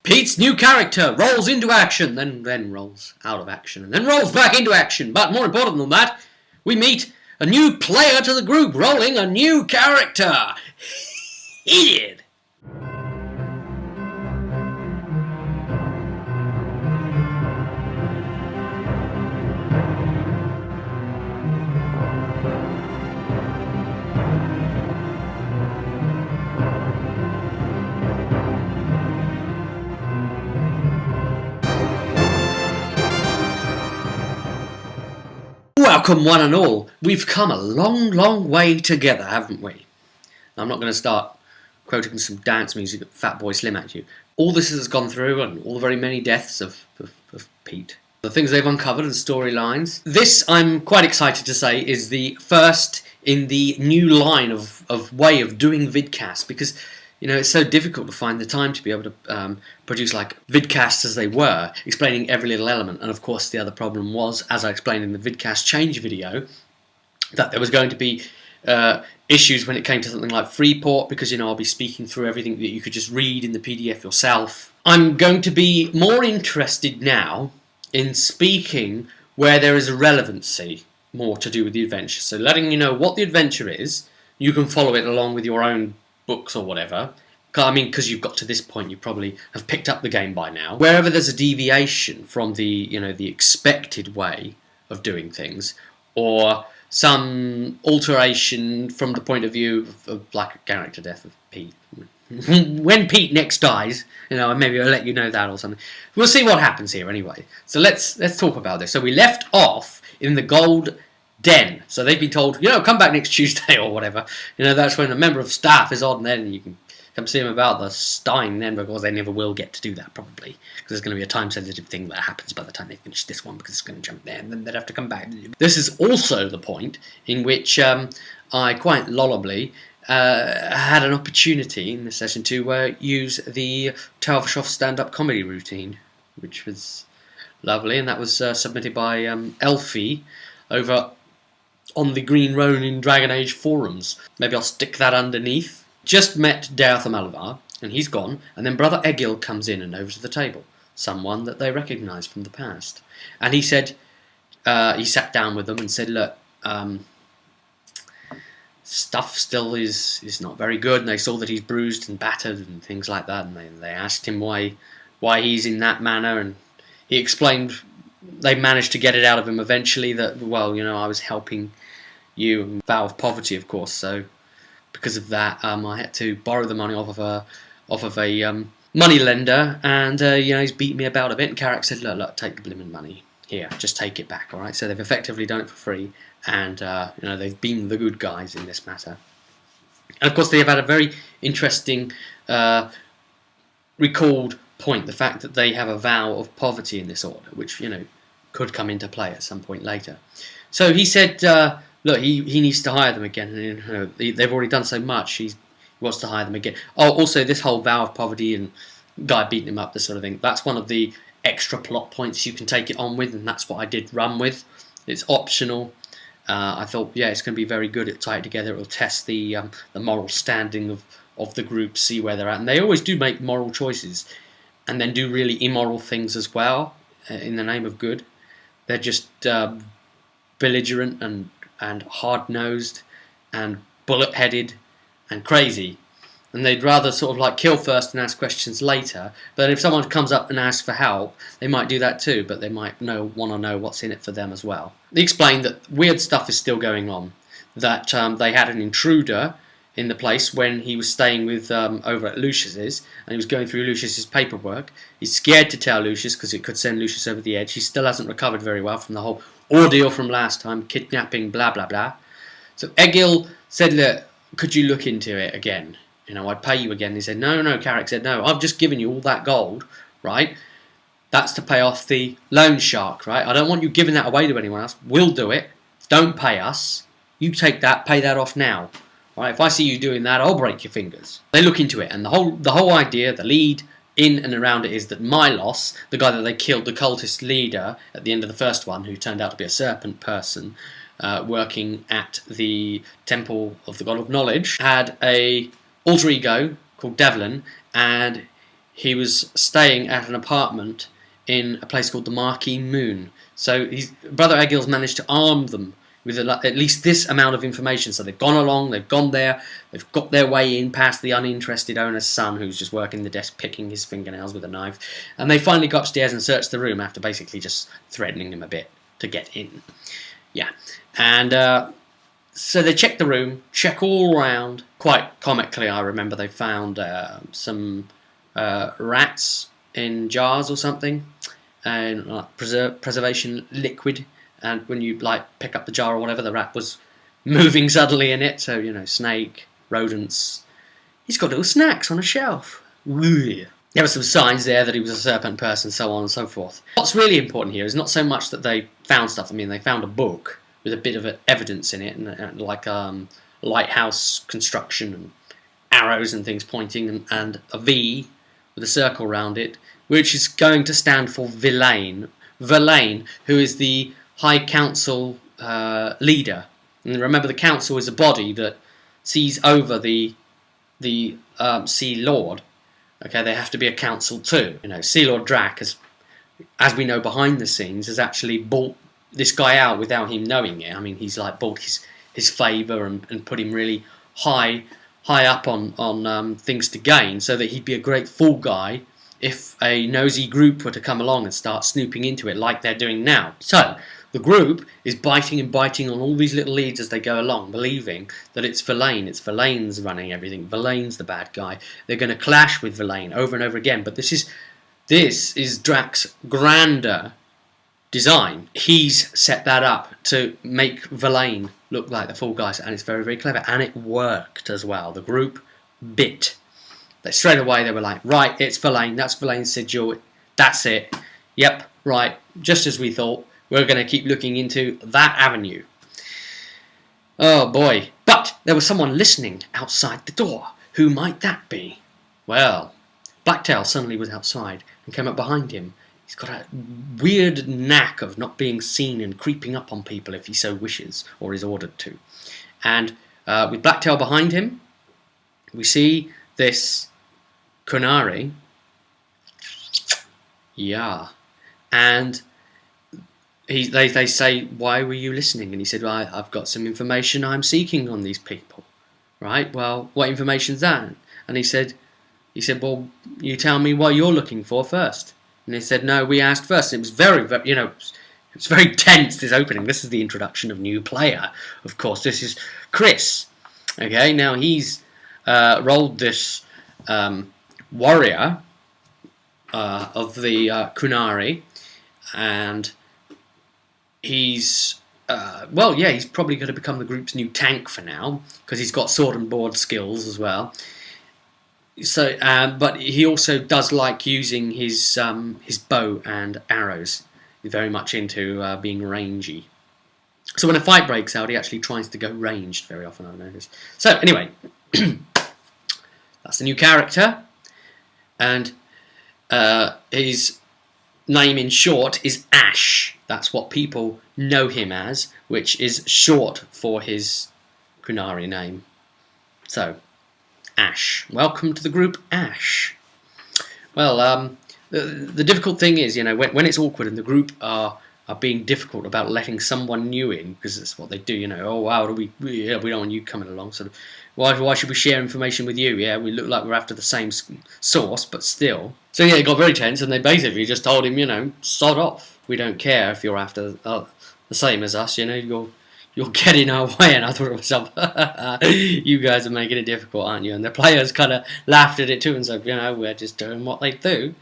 Pete's new character rolls into action, then rolls out of action, and then rolls back into action. But more important than that, we meet a new player to the group rolling a new character. He did. Welcome one and all. We've come a long way together, haven't we? I'm not going to start quoting some dance music at Fatboy Slim at you. All this has gone through and all the very many deaths of Pete. The things they've uncovered and storylines. This, I'm quite excited to say, is the first in the new line of way of doing vidcasts, because you know, it's so difficult to find the time to be able to produce like vidcasts as they were, explaining every little element. And of course the other problem was, as I explained in the vidcast change video, that there was going to be issues when it came to something like Freeport, because you know, I'll be speaking through everything that you could just read in the PDF yourself. I'm going to be more interested now in speaking where there is a relevancy more to do with the adventure. So letting you know what the adventure is, you can follow it along with your own books or whatever. I mean, because you've got to this point, you probably have picked up the game by now. Wherever there's a deviation from the, you know, the expected way of doing things, or some alteration from the point of view of like a character death of Pete. When Pete next dies, you know, maybe I'll let you know that or something. We'll see what happens here anyway. So let's talk about this. So we left off in the gold den. So they've been told, you know, come back next Tuesday or whatever. You know, that's when a member of staff is on then, and you can come see them about the Stein then, because they never will get to do that probably, because there's going to be a time-sensitive thing that happens by the time they finish this one, because it's going to jump there and then they'd have to come back. This is also the point in which I quite lollably had an opportunity in this session to use the Vashoth stand-up comedy routine, which was lovely, and that was submitted by Elfie over on the Green Ronin Dragon Age forums. Maybe I'll stick that underneath. Just met Darth Malavar, and he's gone, and then Brother Egil comes in and over to the table. Someone that they recognise from the past. And he said, he sat down with them and said, look, stuff still is not very good, and they saw that he's bruised and battered and things like that, and they asked him why he's in that manner, and he explained they managed to get it out of him eventually that, well, you know, I was helping you, and vow of poverty, of course, so because of that, I had to borrow the money off of a money lender, and you know, he's beat me about a bit, and Carrick said, look, take the blimmin' money, here, just take it back, alright? So they've effectively done it for free, and you know, they've been the good guys in this matter. And of course they have had a very interesting recalled point, the fact that they have a vow of poverty in this order, which, you know, could come into play at some point later. So he said, look, he needs to hire them again, and you know, they've already done so much, he wants to hire them again. Oh, also this whole vow of poverty and guy beating him up, this sort of thing, that's one of the extra plot points you can take it on with, and that's what I did run with. It's optional. I thought, yeah, it's going to be very good. It'll tie it together. It'll test the moral standing of the group, see where they're at. And they always do make moral choices, and then do really immoral things as well in the name of good. They're just belligerent and hard-nosed and bullet-headed and crazy. And they'd rather sort of like kill first and ask questions later. But if someone comes up and asks for help, they might do that too, but they might want to know what's in it for them as well. They explained that weird stuff is still going on. That they had an intruder in the place when he was staying with over at Lucius's, and he was going through Lucius's paperwork. He's scared to tell Lucius because it could send Lucius over the edge. He still hasn't recovered very well from the whole ordeal from last time, kidnapping, blah blah blah. So Egil said, look, could you look into it again? You know, I'd pay you again. He said, no, Carrick said, no, I've just given you all that gold, right? That's to pay off the loan shark, right? I don't want you giving that away to anyone else. We'll do it. Don't pay us. You take that, pay that off now. Right? If I see you doing that, I'll break your fingers. They look into it, and the whole idea, the lead in and around it is that Milos, the guy that they killed, the cultist leader at the end of the first one, who turned out to be a serpent person, working at the Temple of the God of Knowledge, had a alter ego called Devlin, and he was staying at an apartment in a place called the Marquee Moon. So Brother Egil's managed to arm them with at least this amount of information. So they've gone along, they've gone there, they've got their way in past the uninterested owner's son, who's just working the desk picking his fingernails with a knife. And they finally got upstairs and searched the room after basically just threatening him a bit to get in. Yeah. And so they check the room, check all around. Quite comically, I remember they found some rats in jars or something, and preservation liquid. And when you pick up the jar or whatever, the rat was moving suddenly in it. So snake, rodents. He's got little snacks on a shelf. There were some signs there that he was a serpent person, so on and so forth. What's really important here is not so much that they found stuff. I mean, they found a book with a bit of evidence in it, and lighthouse construction and arrows and things pointing, and a V with a circle around it, which is going to stand for Villain. Villain, who is the High Council leader. And remember, the council is a body that sees over the Sea Lord. Okay, they have to be a council too. Sea Lord Drac, as we know behind the scenes, has actually bought this guy out without him knowing it. I mean, he's bought his favour and put him really high up on things to gain, so that he'd be a great fool guy if a nosy group were to come along and start snooping into it like they're doing now. So the group is biting and biting on all these little leads as they go along, believing that it's Villain. It's Villain's running everything. Villain's the bad guy. They're going to clash with Villain over and over again. But this is Drac's grander design. He's set that up to make Villain look like the fool guys, and it's very, very clever. And it worked as well. The group bit. Straight away they were like, right, it's Villain. That's Villain's sigil. That's it. Yep, right. Just as we thought. We're going to keep looking into that avenue. Oh boy. But there was someone listening outside the door. Who might that be? Well, Blacktail suddenly was outside and came up behind him. He's got a weird knack of not being seen and creeping up on people if he so wishes or is ordered to. And with Blacktail behind him, we see this Kunari. Yeah. And they say, why were you listening? And he said, well, I've got some information I'm seeking on these people. Right? Well, what information's that? And he said, well, you tell me what you're looking for first. And they said, no, we asked first. It was very, very, it's very tense, this opening. This is the introduction of new player. Of course, this is Chris. Okay, now he's rolled this warrior of the Kunari, and he's he's probably going to become the group's new tank for now, because he's got sword and board skills as well. So, but he also does like using his bow and arrows. He's very much into being rangy. So when a fight breaks out, he actually tries to go ranged very often, I've noticed. So anyway, that's the new character, and his name in short is Ash. That's what people know him as, which is short for his Kunari name. So, Ash. Welcome to the group, Ash. Well, the difficult thing is, when it's awkward and the group are being difficult about letting someone new in, because that's what they do, oh wow, we don't want you coming along, sort of, why should we share information with you? Yeah, we look like we're after the same source, but still. So yeah, it got very tense, and they basically just told him, sod off. We don't care if you're after the same as us, you're getting our way. And I thought to myself, you guys are making it difficult, aren't you? And the players kind of laughed at it too and said, we're just doing what they do.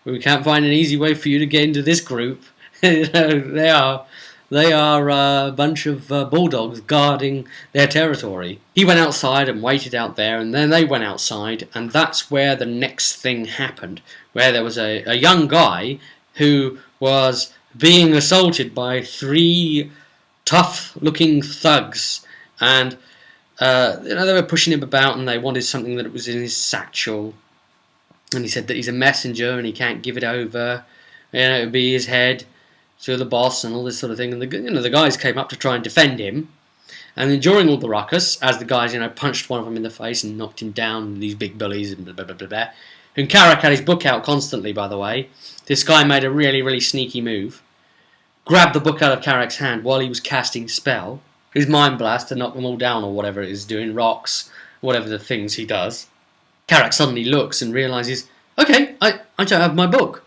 We can't find an easy way for you to get into this group. They are a bunch of bulldogs guarding their territory. He went outside and waited out there, and then they went outside, and that's where the next thing happened, where there was a young guy who was being assaulted by 3 tough-looking thugs, and they were pushing him about, and they wanted something that was in his satchel, and he said that he's a messenger and he can't give it over. It would be his head to the boss and all this sort of thing. And the guys came up to try and defend him. And then during all the ruckus, as the guys punched one of them in the face and knocked him down, these big bullies and blah blah blah blah blah, And Carrick had his book out constantly, by the way. This guy made a really, really sneaky move. Grabbed the book out of Carrick's hand while he was casting spell. His mind blast to knock them all down or whatever it is doing, rocks, whatever the things he does. Carrick suddenly looks and realises, okay, I don't have my book.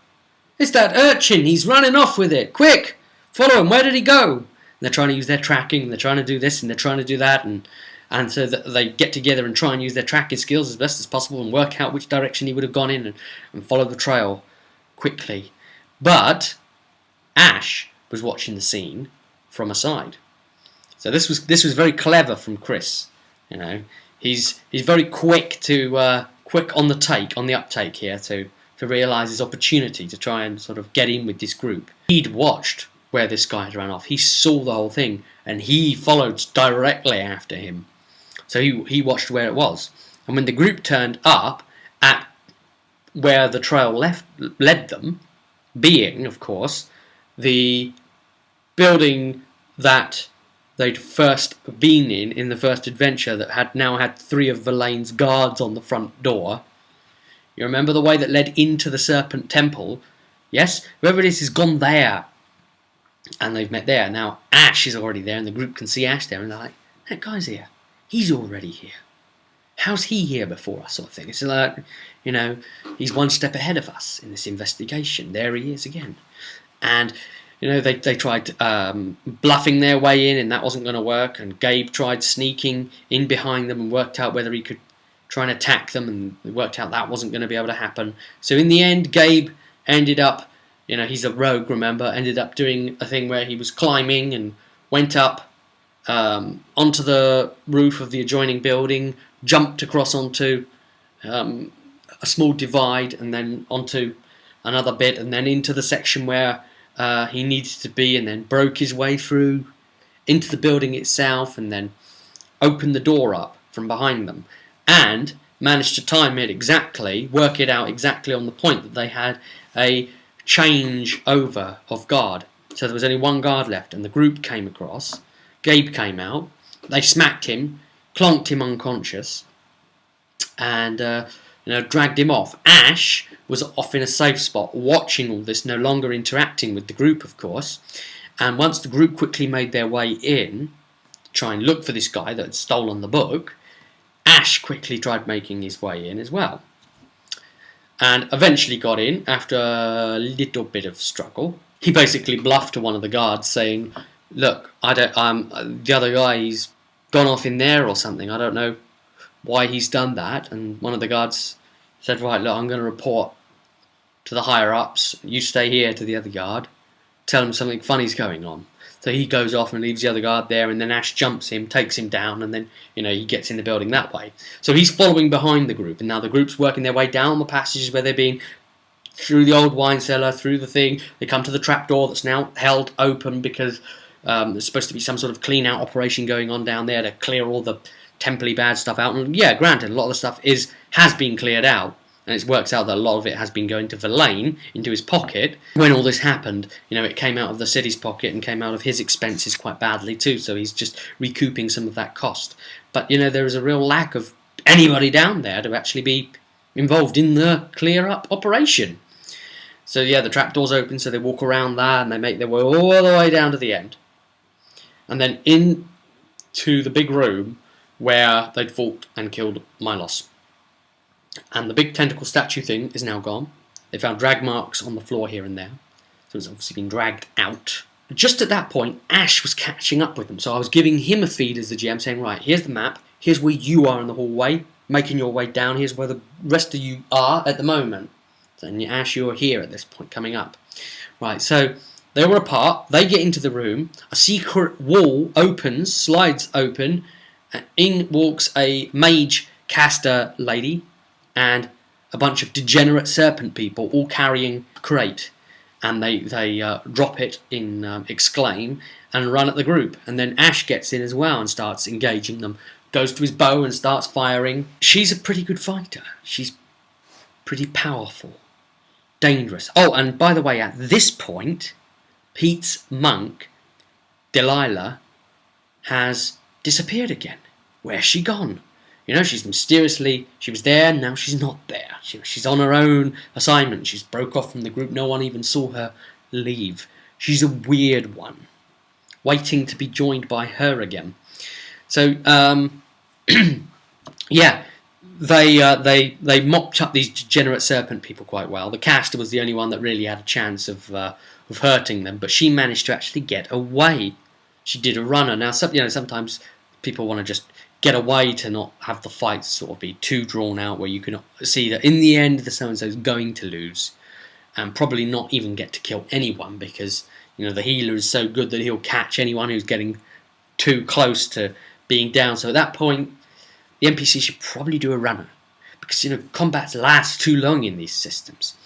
It's that urchin, he's running off with it. Quick, follow him, where did he go? And they're trying to use their tracking, and they're trying to do this, and they're trying to do that, and so they get together and try and use their tracking skills as best as possible and work out which direction he would have gone in and follow the trail quickly. But Ash was watching the scene from aside. So this was very clever from Chris. You know, he's very quick on the uptake here to realise his opportunity to try and sort of get in with this group. He'd watched where this guy had run off. He saw the whole thing and he followed directly after him. So he watched where it was. And when the group turned up at where the trail led them, being, of course, the building that they'd first been in the first adventure that had now had 3 of Verlaine's guards on the front door. You remember the way that led into the Serpent Temple? Yes? Whoever it is has gone there. And they've met there. Now Ash is already there and the group can see Ash there and they're like, that guy's here. He's already here. How's he here before us, sort of thing? It's like, you know, he's one step ahead of us in this investigation. There he is again. And you know, they tried bluffing their way in and that wasn't going to work, and Gabe tried sneaking in behind them and worked out whether he could try and attack them, and it worked out that wasn't going to be able to happen. So in the end, Gabe ended up, you know, he's a rogue, remember, ended up doing a thing where he was climbing and went up onto the roof of the adjoining building, jumped across onto a small divide and then onto another bit and then into the section where he needed to be, and then broke his way through into the building itself and then opened the door up from behind them and managed to time it exactly, work it out exactly on the point that they had a change over of guard. So there was only one guard left and the group came across. Gabe came out, they smacked him, clonked him unconscious and dragged him off. Ash was off in a safe spot watching all this, no longer interacting with the group, of course. And once the group quickly made their way in, try and look for this guy that had stolen the book, Ash quickly tried making his way in as well. And eventually got in after a little bit of struggle. He basically bluffed to one of the guards saying, look, the other guy, he's gone off in there or something, I don't know why he's done that. And one of the guards said, right, look, I'm going to report to the higher-ups. You stay here to the other guard. Tell him something funny's going on. So he goes off and leaves the other guard there, and then Ash jumps him, takes him down, and then, he gets in the building that way. So he's following behind the group, and now the group's working their way down the passages where they're being, through the old wine cellar, through the thing. They come to the trapdoor that's now held open because there's supposed to be some sort of clean-out operation going on down there to clear all the temporary bad stuff out. And yeah, granted, a lot of the stuff has been cleared out, and it works out that a lot of it has been going to Verlaine into his pocket. When all this happened, it came out of the city's pocket and came out of his expenses quite badly too, so he's just recouping some of that cost. But there is a real lack of anybody down there to actually be involved in the clear up operation. So yeah, the trapdoor's open, so they walk around that and they make their way all the way down to the end, and then into the big room where they'd fought and killed Milos. And the big tentacle statue thing is now gone. They found drag marks on the floor here and there, so it's obviously been dragged out. Just at that point, Ash was catching up with them, so I was giving him a feed as the GM, saying, right, here's the map, here's where you are in the hallway, making your way down, here's where the rest of you are at the moment. So, and Ash, you're here at this point, coming up. Right, so they were apart, they get into the room, a secret wall opens, slides open, and in walks a mage caster lady, and a bunch of degenerate serpent people, all carrying a crate, and they drop it in exclaim and run at the group. And then Ash gets in as well and starts engaging them, goes to his bow and starts firing. She's a pretty good fighter. She's pretty powerful, dangerous. Oh, and by the way, at this point, Pete's monk, Delilah, has disappeared again. Where's she gone? She was there, now she's not there. She's on her own assignment. She's broke off from the group. No one even saw her leave. She's a weird one, waiting to be joined by her again. So, yeah, they mopped up these degenerate serpent people quite well. The caster was the only one that really had a chance of hurting them, but she managed to actually get away. She did a runner. Now, sometimes people want to just get away to not have the fights sort of be too drawn out, where you can see that in the end the so-and-so is going to lose and probably not even get to kill anyone, because the healer is so good that he'll catch anyone who's getting too close to being down. So at that point, the NPC should probably do a runner, because combats last too long in these systems.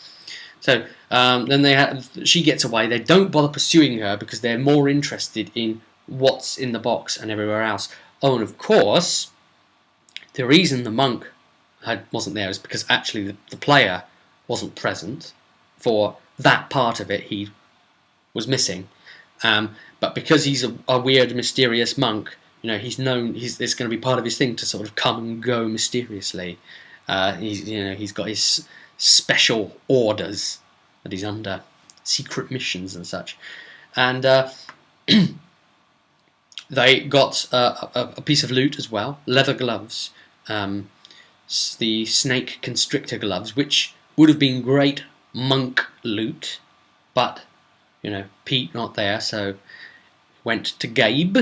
So then she gets away. They don't bother pursuing her because they're more interested in what's in the box and everywhere else. Oh, and of course, the reason the monk wasn't there is because actually the player wasn't present for that part of it. He was missing, but because he's a weird, mysterious monk, he's known. It's going to be part of his thing to sort of come and go mysteriously. He's got his special orders that he's under, secret missions and such, and they got a piece of loot as well, leather gloves, the snake constrictor gloves, which would have been great monk loot, but Pete not there, so went to Gabe,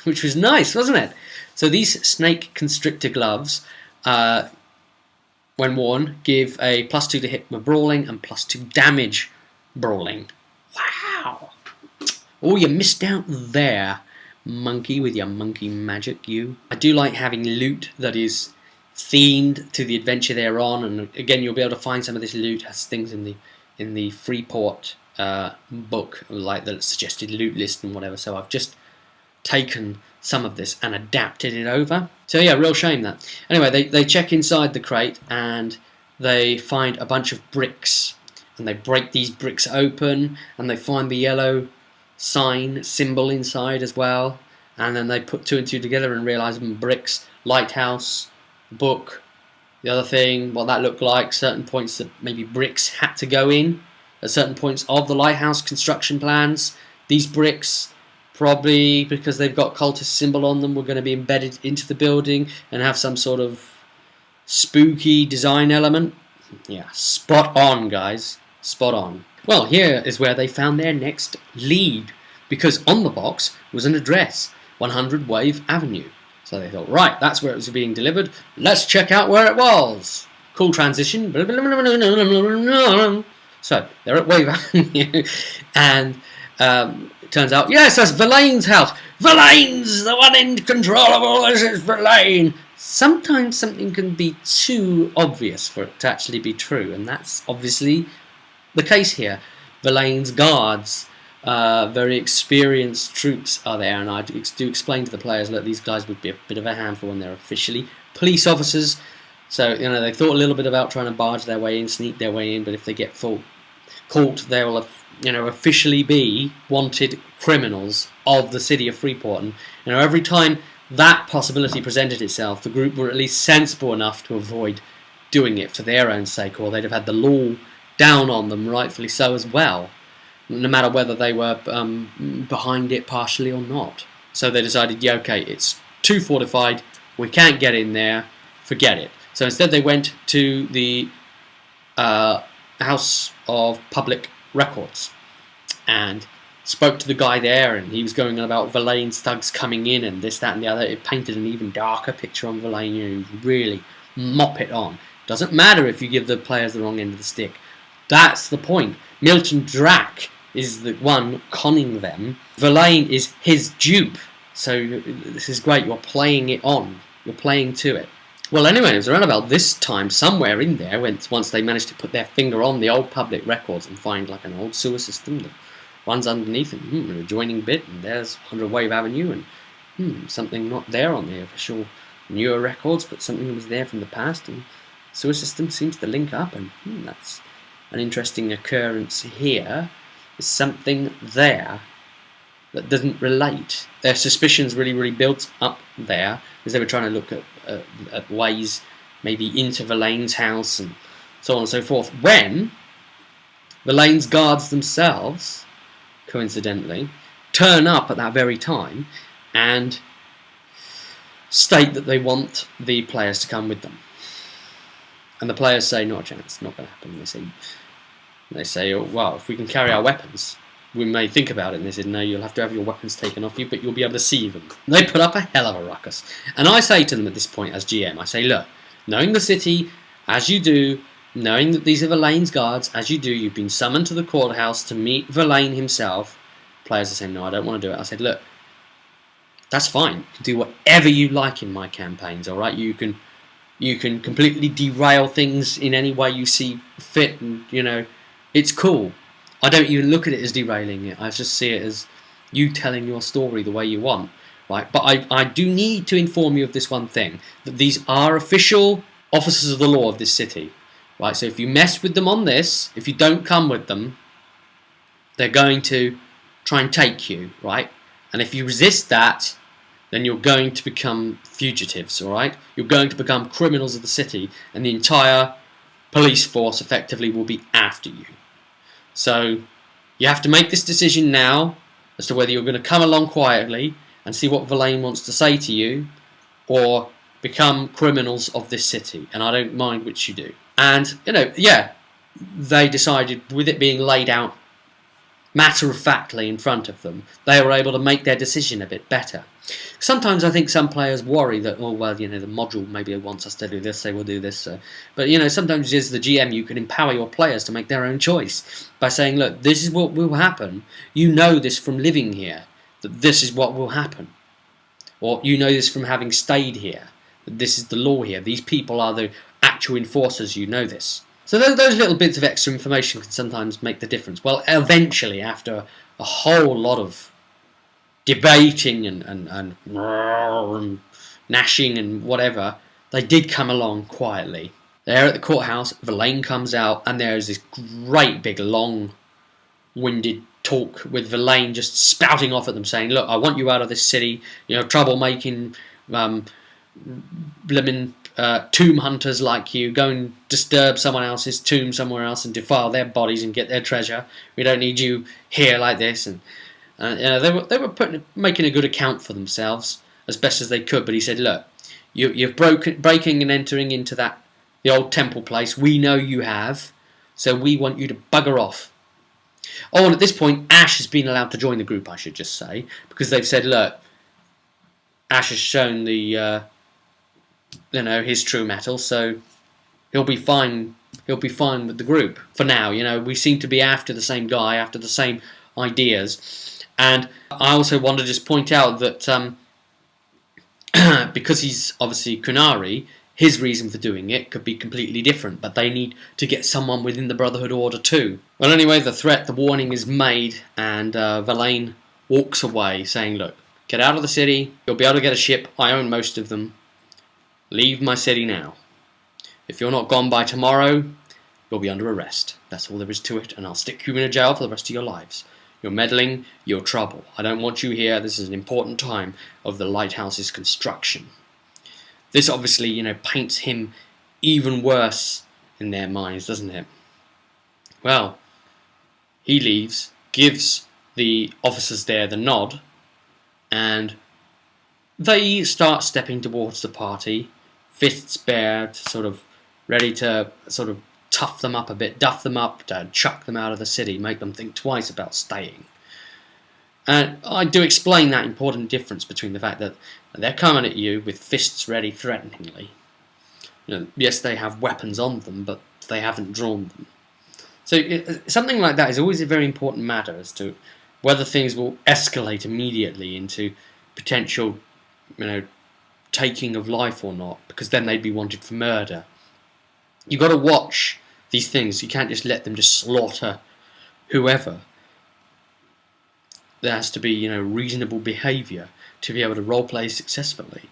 which was nice, wasn't it? So these snake constrictor gloves, when worn, give a +2 to hit with brawling and +2 damage brawling. Wow! Oh, you missed out there, monkey, with your monkey magic, you. I do like having loot that is themed to the adventure they're on, and again, you'll be able to find some of this loot as things in the Freeport book, like the suggested loot list and whatever. So I've just taken some of this and adapted it over. So yeah, real shame that. Anyway, they check inside the crate and they find a bunch of bricks, and they break these bricks open and they find the yellow symbol inside as well, and then they put 2 and 2 together and realise bricks, lighthouse, book, the other thing, what that looked like, certain points that maybe bricks had to go in at certain points of the lighthouse construction plans. These bricks, probably because they've got cultist symbol on them, were going to be embedded into the building and have some sort of spooky design element. Yeah, spot on, guys, spot on. Well, here is where they found their next lead, because on the box was an address, 100 Wave Avenue. So they thought, right, that's where it was being delivered. Let's check out where it was. Cool transition. So they're at Wave Avenue, and it turns out, yes, that's Verlaine's house. Verlaine's the one in control of all this. Is Verlaine. Sometimes something can be too obvious for it to actually be true, and that's obviously the case here. Verlaine's guards, very experienced troops are there, and I do explain to the players that these guys would be a bit of a handful when they're officially police officers. So they thought a little bit about trying to barge their way in, sneak their way in, but if they get caught, they will officially be wanted criminals of the city of Freeport. And every time that possibility presented itself, the group were at least sensible enough to avoid doing it for their own sake, or they'd have had the law down on them, rightfully so as well, no matter whether they were behind it partially or not. So they decided, yeah, okay, it's too fortified, we can't get in there, forget it. So instead they went to the House of Public Records and spoke to the guy there, and he was going on about Verlaine's thugs coming in and this, that and the other. It painted an even darker picture on Verlaine. You really mop it on. Doesn't matter if you give the players the wrong end of the stick. That's the point. Milton Drack is the one conning them. Verlaine is his dupe. So this is great. You're playing it on. You're playing to it. Well, anyway, it was around about this time, somewhere in there, once they managed to put their finger on the old public records and find like an old sewer system that runs underneath and an adjoining bit, and there's 100 Wave Avenue, and something not there on the official newer records, but something that was there from the past, and the sewer system seems to link up, and that's an interesting occurrence here. There's something there. that doesn't relate. Their suspicions really built up there because they were trying to look at ways maybe into Verlaine's house and so on and so forth. When Verlaine's guards themselves, coincidentally, turn up at that very time and state that they want the players to come with them. And the players say, not a chance, not going to happen. They say, oh, well, if we can carry our weapons, we may think about it. And they said, no, you'll have to have your weapons taken off you, but you'll be able to see them. And they put up a hell of a ruckus. And I say to them at this point as GM, I say, look, knowing the city as you do, knowing that these are Verlaine's guards as you do, you've been summoned to the courthouse to meet Verlaine himself. Players are saying, no, I don't want to do it. I said, look, that's fine. You can do whatever you like in my campaigns, all right? You can completely derail things in any way you see fit, and, you know, it's cool. I don't even look at it as derailing it. I just see it as you telling your story the way you want, right? But I do need to inform you of this one thing, that these are official officers of the law of this city, right? So if you mess with them on this, if you don't come with them, they're going to try and take you, right? And if you resist that, then you're going to become fugitives, all right? You're going to become criminals of the city, and the entire police force effectively will be after you. So you have to make this decision now as to whether you're going to come along quietly and see what Verlaine wants to say to you, or become criminals of this city, and I don't mind which you do. And, you know, yeah, they decided, with it being laid out matter-of-factly in front of them, they were able to make their decision a bit better. Sometimes I think some players worry that, oh, well, you know, the module maybe wants us to do this, so we'll do this. But, you know, sometimes as the GM, you can empower your players to make their own choice by saying, look, this is what will happen. You know this from living here, that this is what will happen. Or you know this from having stayed here, that this is the law here. These people are the actual enforcers, you know this. So those little bits of extra information can sometimes make the difference. Well, eventually, after a whole lot of debating and gnashing and whatever, they did come along quietly. There at the courthouse, Verlaine comes out, and there's this great big long-winded talk with Verlaine just spouting off at them, saying, look, I want you out of this city, you know, troublemaking, blimmin' tomb hunters like you, go and disturb someone else's tomb somewhere else and defile their bodies and get their treasure. We don't need you here like this. And you know, they were making a good account for themselves as best as they could. But he said, look, you've breaking and entering into the old temple place. We know you have, so we want you to bugger off. Oh, and at this point, Ash has been allowed to join the group, I should just say, because they've said, look, Ash has shown the you know, his true mettle, so he'll be fine. He'll be fine with the group for now. You know, we seem to be after the same guy, after the same ideas. And I also want to just point out that because he's obviously Kunari, his reason for doing it could be completely different, but they need to get someone within the Brotherhood Order too. Well, anyway, the warning is made, and Verlaine walks away saying, look, get out of the city, you'll be able to get a ship, I own most of them. Leave my city now. If you're not gone by tomorrow, you'll be under arrest. That's all there is to it, and I'll stick you in a jail for the rest of your lives. You're meddling, you're trouble. I don't want you here. This is an important time of the lighthouse's construction. This obviously, you know, paints him even worse in their minds, doesn't it? Well, he leaves, gives the officers there the nod, and they start stepping towards the party, fists bared, sort of ready to sort of tough them up a bit, duff them up, to chuck them out of the city, make them think twice about staying. And I do explain that important difference between the fact that they're coming at you with fists ready threateningly. You know, yes, they have weapons on them, but they haven't drawn them. So something like that is always a very important matter as to whether things will escalate immediately into potential, you know, taking of life or not, because then they'd be wanted for murder. You've got to watch these things. You can't just let them just slaughter whoever. There has to be, you know, reasonable behaviour to be able to roleplay successfully.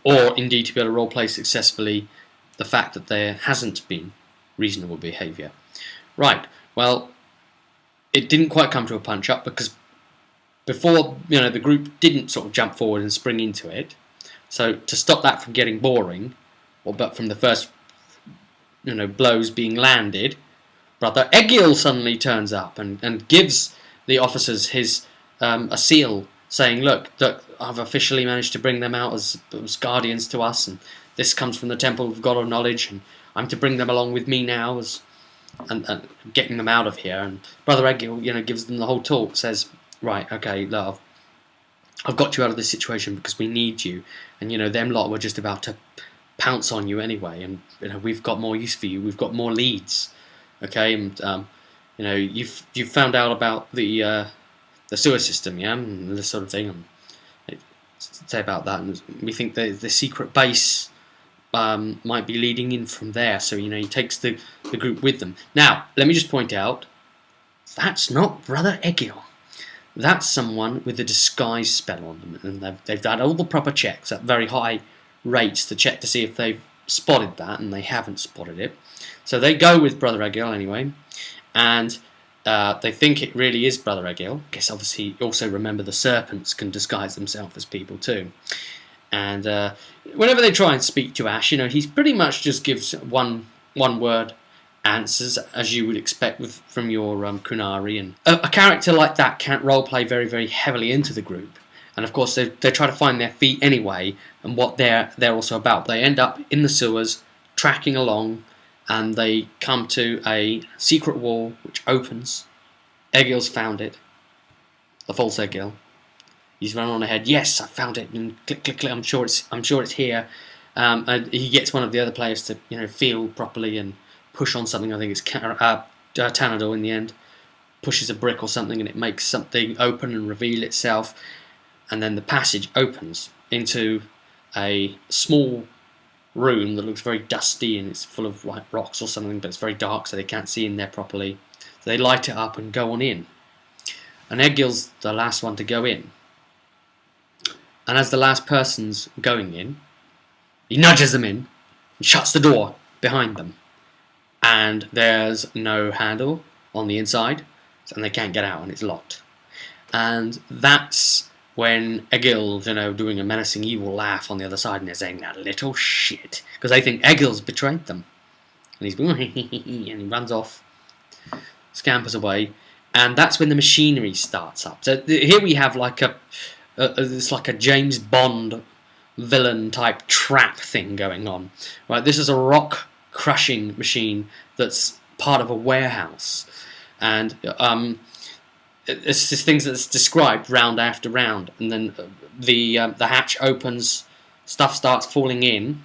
Or indeed to be able to roleplay successfully the fact that there hasn't been reasonable behaviour. Right, well, it didn't quite come to a punch-up because before the group didn't sort of jump forward and spring into it. So to stop that from getting boring, but from the first blows being landed, Brother Egil suddenly turns up and gives the officers his a seal saying, look, I've officially managed to bring them out as guardians to us, and this comes from the Temple of God of Knowledge, and I'm to bring them along with me now and getting them out of here. And Brother Egil, gives them the whole talk, says, right, okay, love, I've got you out of this situation because we need you, and them lot were just about to pounce on you anyway, and we've got more use for you, we've got more leads, okay, and you've found out about the sewer system, yeah, and this sort of thing, and say about that, and we think the secret base might be leading in from there, so he takes the group with them. Now, let me just point out, that's not Brother Egil. That's someone with a disguise spell on them, and they've done all the proper checks at very high rates to check to see if they've spotted that, and they haven't spotted it. So they go with Brother Egil anyway, and they think it really is Brother Egil. I guess obviously also remember the serpents can disguise themselves as people too. And whenever they try and speak to Ash, he pretty much just gives one word answers, as you would expect from your Kunari. And a character like that can't roleplay very, very heavily into the group. And of course, they try to find their feet anyway, and what they're also about. They end up in the sewers, tracking along, and they come to a secret wall which opens. Egil's found it. The false Egil. He's run on ahead. Yes, I found it. And click, click, click. I'm sure it's here. And he gets one of the other players to feel properly and push on something. I think it's Tanador in the end. Pushes a brick or something, and it makes something open and reveal itself. And then the passage opens into a small room that looks very dusty, and it's full of white rocks or something, but it's very dark, so they can't see in there properly. So they light it up and go on in. And Egil's the last one to go in. And as the last person's going in, he nudges them in and shuts the door behind them. And there's no handle on the inside, and they can't get out, and it's locked. And that's when Egil's, doing a menacing evil laugh on the other side, and they're saying, that little shit. Because they think Egil's betrayed them. And he's and he runs off, scampers away, and that's when the machinery starts up. So here we have like it's like a James Bond villain type trap thing going on. Right, this is a rock crushing machine that's part of a warehouse, and it's just things that's described round after round, and then the hatch opens, stuff starts falling in,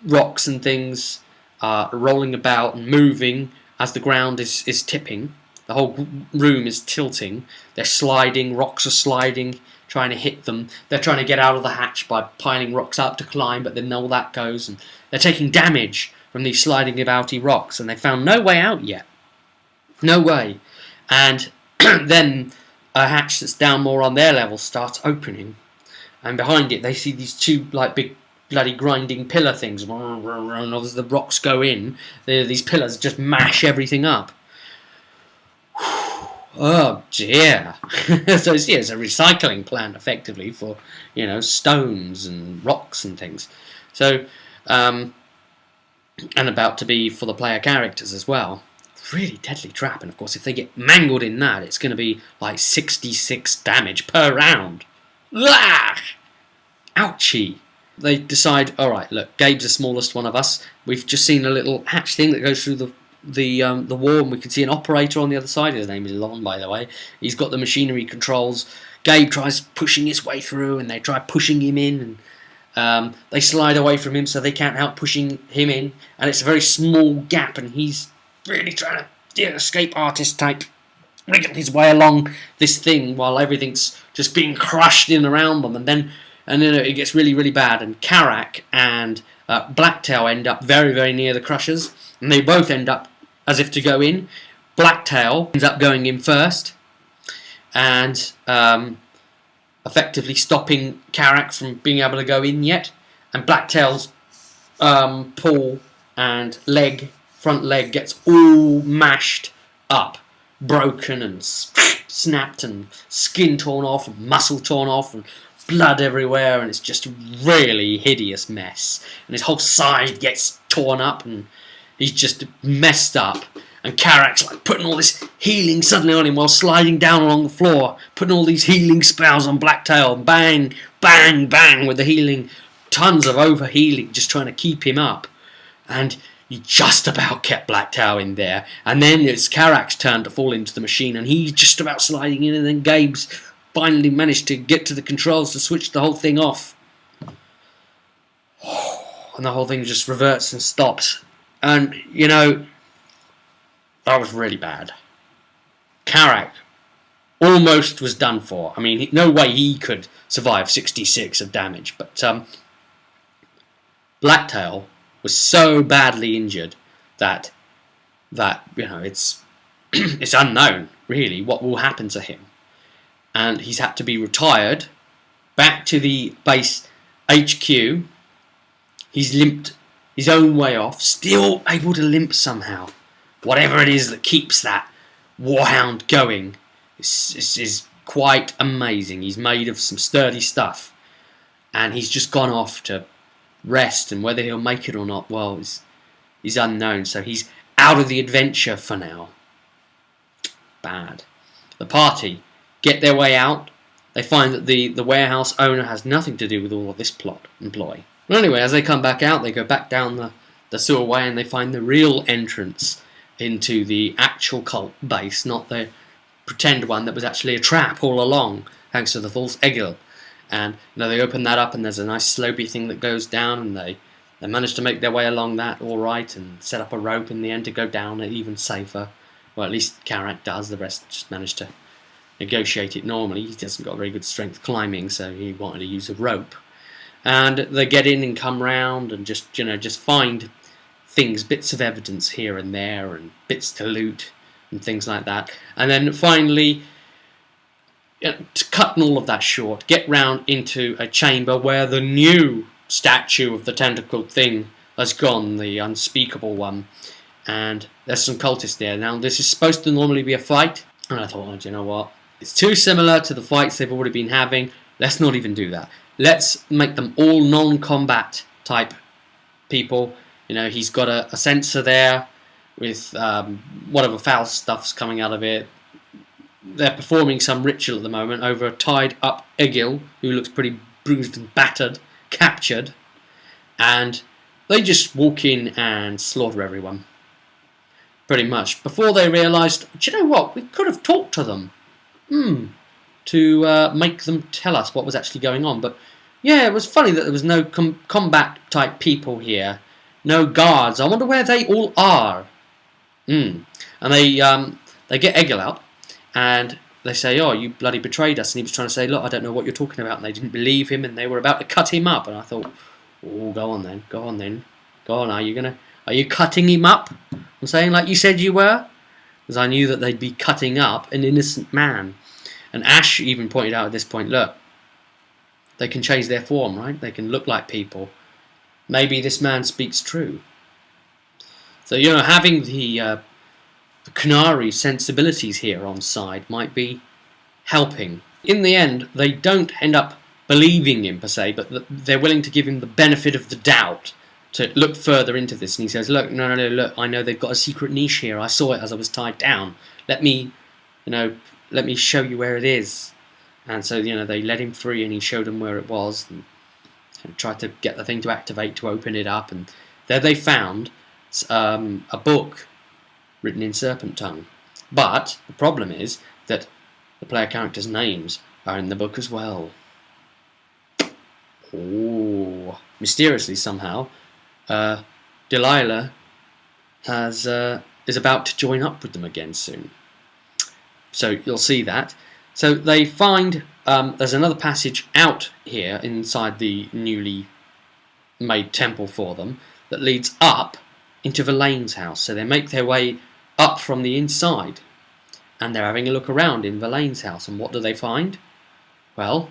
rocks and things are rolling about and moving as the ground is tipping. The whole room is tilting. They're sliding, rocks are sliding, trying to hit them. They're trying to get out of the hatch by piling rocks up to climb, but then all that goes, and they're taking damage from these sliding abouty rocks, and they found no way out yet. No way. And then a hatch that's down more on their level starts opening, and behind it they see these two like big bloody grinding pillar things, and as the rocks go in, these pillars just mash everything up. Oh dear. So it's a recycling plant effectively for stones and rocks and things. So and about to be for the player characters as well. Really deadly trap, and of course if they get mangled in that, it's going to be like 66 damage per round. Ah! Ouchie. They decide, alright, look, Gabe's the smallest one of us. We've just seen a little hatch thing that goes through the wall, and we can see an operator on the other side. His name is Lon, by the way. He's got the machinery controls. Gabe tries pushing his way through, and they try pushing him in, and they slide away from him so they can't help pushing him in, and it's a very small gap, and he's really trying to escape artist type, wriggle his way along this thing while everything's just being crushed in around them, and then it gets really, really bad, and Karak and Blacktail end up very, very near the crushers, and they both end up as if to go in. Blacktail ends up going in first, and effectively stopping Karak from being able to go in yet, and Blacktail's paw and front leg gets all mashed up, broken and snapped and skin torn off and muscle torn off and blood everywhere, and it's just a really hideous mess. And his whole side gets torn up and he's just messed up. And Carrack's like putting all this healing suddenly on him while sliding down along the floor, putting all these healing spells on Blacktail, bang, bang, bang with the healing, tons of overhealing, just trying to keep him up. And he just about kept Blacktail in there. And then it's Carrack's turn to fall into the machine, and he's just about sliding in, and then Gabe's finally managed to get to the controls to switch the whole thing off. And the whole thing just reverts and stops. And, you know, that was really bad. Carrack almost was done for. I mean, no way he could survive 66 of damage. But Blacktail was so badly injured that you know, it's it's unknown really what will happen to him. And he's had to be retired back to the base HQ. He's limped his own way off, still able to limp somehow. Whatever it is that keeps that warhound going is quite amazing. He's made of some sturdy stuff, and he's just gone off to rest, and whether he'll make it or not, well, is unknown. So he's out of the adventure for now. Bad. The party get their way out. They find that the warehouse owner has nothing to do with all of this plot and ploy. Well, anyway, as they come back out, they go back down the sewer way, and they find the real entrance into the actual cult base, not the pretend one that was actually a trap all along, thanks to the false Egil. And you know, they open that up, and there's a nice slopey thing that goes down, and they manage to make their way along that all right, and set up a rope in the end to go down it even safer. Well, at least Carrack does. The rest just manage to negotiate it normally. He hasn't got very good strength climbing, so he wanted to use a rope. And they get in and come round and just find things, bits of evidence here and there, and bits to loot and things like that. And then finally, to cut all of that short, get round into a chamber where the new statue of the tentacled thing has gone, the unspeakable one. And there's some cultists there. Now, this is supposed to normally be a fight, and I thought, oh, do you know what? It's too similar to the fights they've already been having. Let's not even do that. Let's make them all non-combat type people. You know, he's got a sensor there with whatever foul stuff's coming out of it. They're performing some ritual at the moment over a tied up Egil, who looks pretty bruised and battered, captured. And they just walk in and slaughter everyone. Pretty much. Before they realised, do you know what? We could have talked to them. To make them tell us what was actually going on. But yeah, it was funny that there was no combat type people here. No guards. I wonder where they all are. And they get Egil out, and they say, oh, you bloody betrayed us. And he was trying to say, look, I don't know what you're talking about. And they didn't believe him, and they were about to cut him up. And I thought, oh, go on then. Go on, are you cutting him up? I'm saying like you said you were? Because I knew that they'd be cutting up an innocent man. And Ash even pointed out at this point, look, they can change their form, right? They can look like people. Maybe this man speaks true. So, you know, having the Canary sensibilities here on side might be helping. In the end, they don't end up believing him per se, but they're willing to give him the benefit of the doubt to look further into this. And he says, look, no, look, I know they've got a secret niche here. I saw it as I was tied down. Let me show you where it is. And so, you know, they let him free, and he showed them where it was, and tried to get the thing to activate to open it up. And there they found a book written in serpent tongue. But the problem is that the player characters' names are in the book as well. Oh, mysteriously somehow, Delilah is about to join up with them again soon. So you'll see that. So they find there's another passage out here inside the newly made temple for them that leads up into Verlaine's house. So they make their way up from the inside, and they're having a look around in Verlaine's house. And what do they find? Well,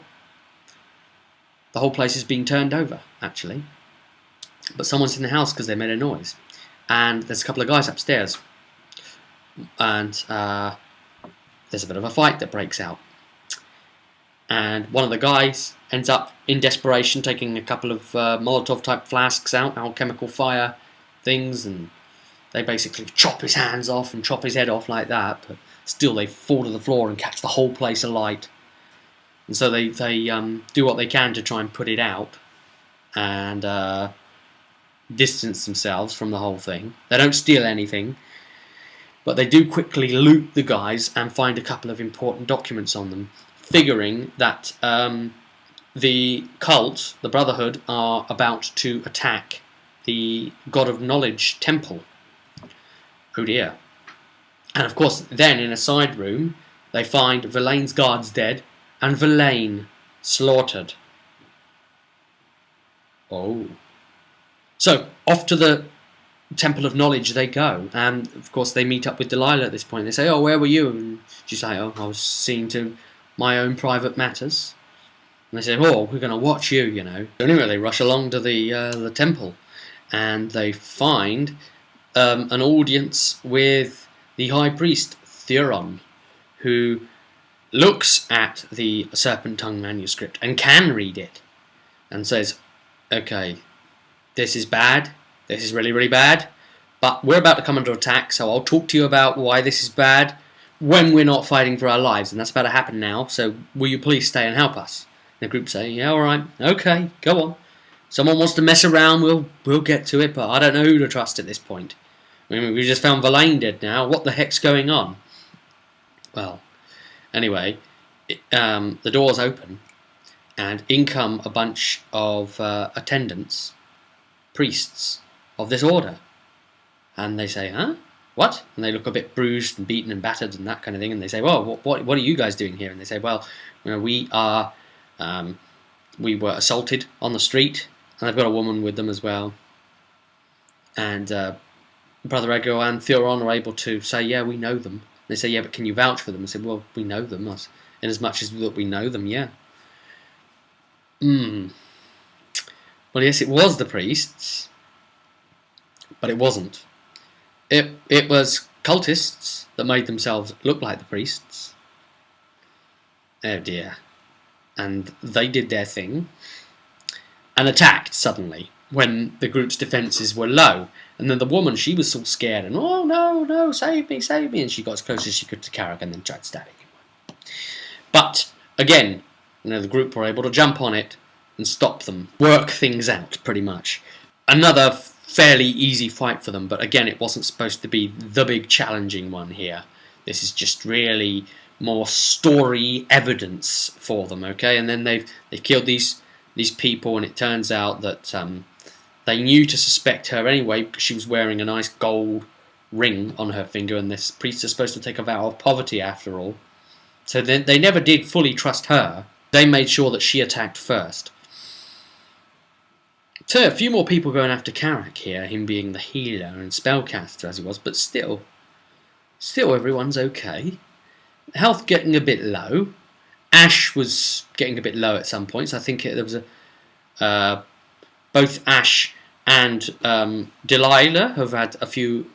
the whole place is being turned over, actually. But someone's in the house because they made a noise. And there's a couple of guys upstairs. And there's a bit of a fight that breaks out. And one of the guys ends up, in desperation, taking a couple of Molotov-type flasks out, alchemical fire things, and they basically chop his hands off and chop his head off like that, but still they fall to the floor and catch the whole place alight. And so they do what they can to try and put it out and distance themselves from the whole thing. They don't steal anything, but they do quickly loot the guys and find a couple of important documents on them, figuring that the cult, the Brotherhood, are about to attack the God of Knowledge temple. Oh dear. And of course, then in a side room, they find Verlaine's guards dead and Verlaine slaughtered. Oh. So, off to the Temple of Knowledge they go, and of course they meet up with Delilah at this point. They say, "Oh, where were you?" And she's like, "Oh, I was seeing to my own private matters." And they say, "Oh, we're going to watch you, you know." Anyway, they rush along to the temple, and they find an audience with the High Priest, Theron, who looks at the Serpent Tongue manuscript and can read it, and says, "Okay, this is bad. This is really, really bad. But we're about to come under attack, so I'll talk to you about why this is bad when we're not fighting for our lives. And that's about to happen now, so will you please stay and help us?" And the group say, "Yeah, alright, okay, go on. Someone wants to mess around, we'll get to it, but I don't know who to trust at this point. I mean, we just found Verlaine dead now. What the heck's going on?" Well, anyway, the doors open, and in come a bunch of attendants, priests of this order. And they say, "Huh? What?" And they look a bit bruised and beaten and battered and that kind of thing. And they say, "Well, what are you guys doing here?" And they say, "Well, you know, we were assaulted on the street, and they've got a woman with them as well. And Brother Ego and Theron are able to say, yeah, we know them." They say, "Yeah, but can you vouch for them?" I said, "Well, we know them, in as much as that we know them, yeah." Well, yes, it was the priests, but it wasn't. It was cultists that made themselves look like the priests. Oh dear. And they did their thing and attacked suddenly when the group's defences were low. And then the woman, she was so scared and, "Oh no, save me. And she got as close as she could to Carrick and then tried stabbing him. But again, you know, the group were able to jump on it and stop them, work things out pretty much. Another fairly easy fight for them, but again, it wasn't supposed to be the big challenging one here. This is just really more story evidence for them, okay? And then they've killed these people, and it turns out that they knew to suspect her anyway because she was wearing a nice gold ring on her finger, and this priest is supposed to take a vow of poverty after all. So they never did fully trust her. They made sure that she attacked first. So a few more people going after Carrick here, him being the healer and spellcaster as he was, but still everyone's okay. Health getting a bit low. Ash was getting a bit low at some points. I think there was both Ash and Delilah have had a few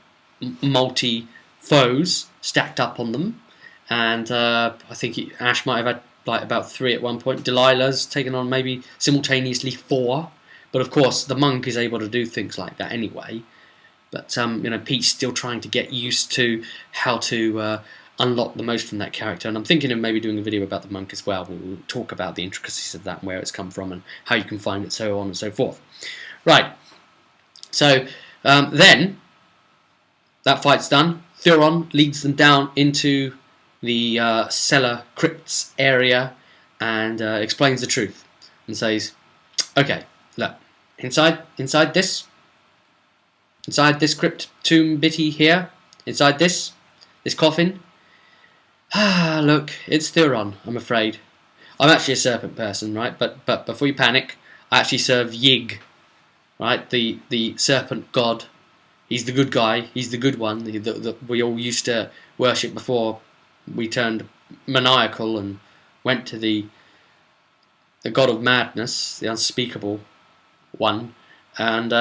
multi-foes stacked up on them, and I think Ash might have had like about 3 at one point. Delilah's taken on maybe simultaneously 4. But of course, the monk is able to do things like that anyway. But you know, Pete's still trying to get used to how to unlock the most from that character. And I'm thinking of maybe doing a video about the monk as well. We'll talk about the intricacies of that and where it's come from and how you can find it, so on and so forth. Right. So then that fight's done. Theron leads them down into the cellar crypts area and explains the truth and says, "Okay, look. Inside this crypt tomb bitty here, inside this coffin, look, it's Theron, I'm afraid. I'm actually a serpent person, right? But before you panic, I actually serve Yig, right? The serpent god. He's the good guy. He's the good one that we all used to worship before we turned maniacal and went to the god of madness, the unspeakable one, and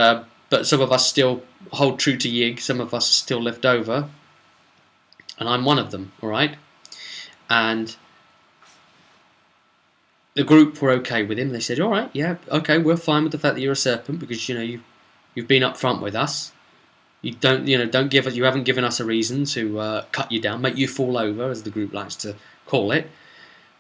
but some of us still hold true to Yig, some of us are still left over, and I'm one of them, alright? And the group were okay with him. They said, "All right, yeah, okay, we're fine with the fact that you're a serpent because you've been upfront with us. You haven't given us a reason to cut you down, make you fall over, as the group likes to call it."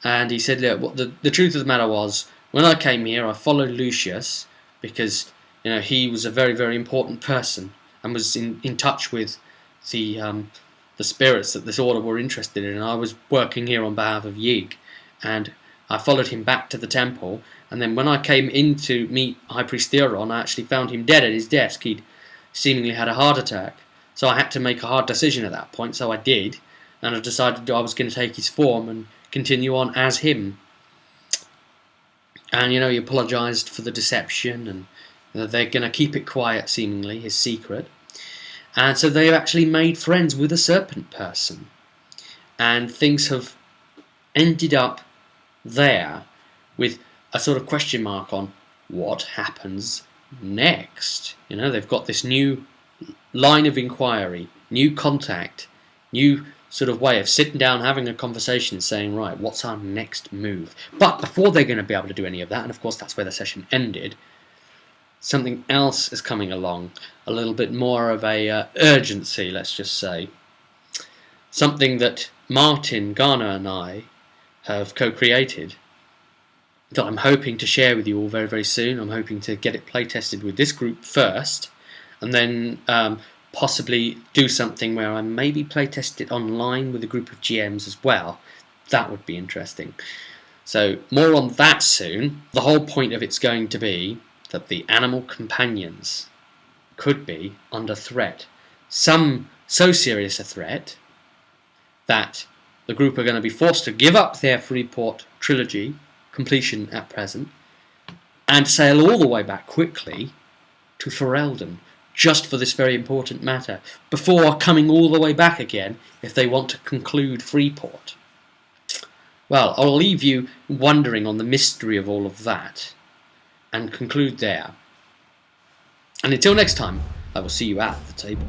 And he said, "Look, what the truth of the matter was, when I came here, I followed Lucius because he was a very, very important person and was in touch with the spirits that this order were interested in. And I was working here on behalf of Yig, and I followed him back to the temple. And then when I came in to meet High Priest Theron, I actually found him dead at his desk. He'd seemingly had a heart attack. So I had to make a hard decision at that point. So I did, and I decided I was going to take his form and continue on as him." And he apologised for the deception, and they're going to keep it quiet, seemingly, his secret. And so they've actually made friends with a serpent person. And things have ended up there with a sort of question mark on what happens next. They've got this new line of inquiry, new contact, new sort of way of sitting down, having a conversation, saying, right, what's our next move? But before they're going to be able to do any of that, and of course that's where the session ended, something else is coming along, a little bit more of a urgency, let's just say. Something that Martin, Garner and I have co-created that I'm hoping to share with you all very, very soon. I'm hoping to get it play-tested with this group first, and then possibly do something where I maybe play-test it online with a group of GMs as well. That would be interesting. So more on that soon. The whole point of it's going to be that the animal companions could be under threat. Some so serious a threat that the group are going to be forced to give up their Freeport trilogy completion at present and sail all the way back quickly to Ferelden, just for this very important matter, before coming all the way back again if they want to conclude Freeport. Well, I'll leave you wondering on the mystery of all of that and conclude there. And until next time, I will see you at the table.